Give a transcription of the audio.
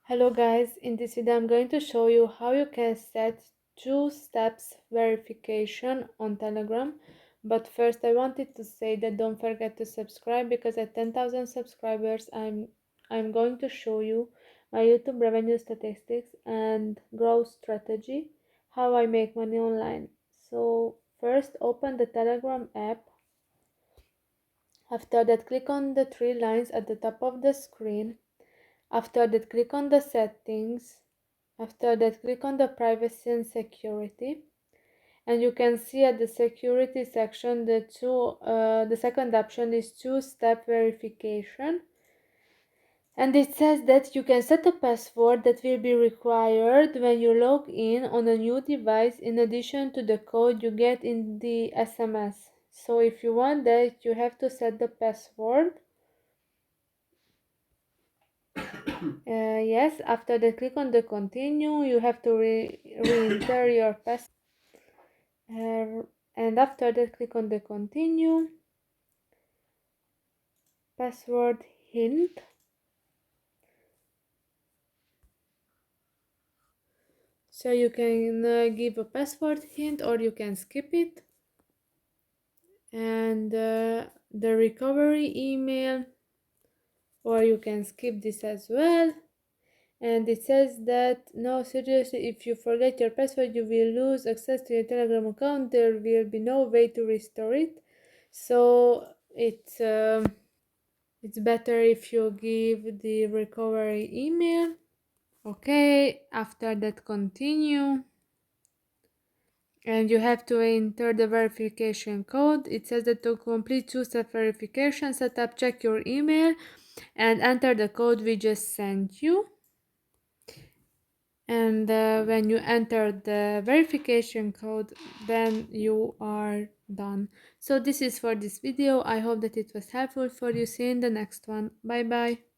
Hello guys, in this video I'm going to show you how you can set two steps verification on Telegram. But first I wanted to say that don't forget to subscribe, because at 10,000 subscribers I'm going to show you my YouTube revenue statistics and growth strategy, how I make money online. So first open the Telegram app. After that, click on the three lines at the top of the screen. After that, click on the settings. After that, click on the privacy and security. And you can see at the security section the second option is two-step verification. And it says that you can set a password that will be required when you log in on a new device, in addition to the code you get in the SMS. So if you want that, you have to set the password. Yes, after that, click on the continue. You have to re-enter your password. And after that, click on the continue. Password hint. So you can give a password hint, or you can skip it. And the recovery email, or you can skip this as well. And it says that no, seriously, if you forget your password, you will lose access to your Telegram account. There will be no way to restore it. So it's better if you give the recovery email. Okay, after that, continue. And you have to enter the verification code. It says that to complete two-step verification setup, check your email and enter the code we just sent you. And when you enter the verification code, then you are done. So this is for this video. I hope that it was helpful for you. See you in the next one. Bye bye.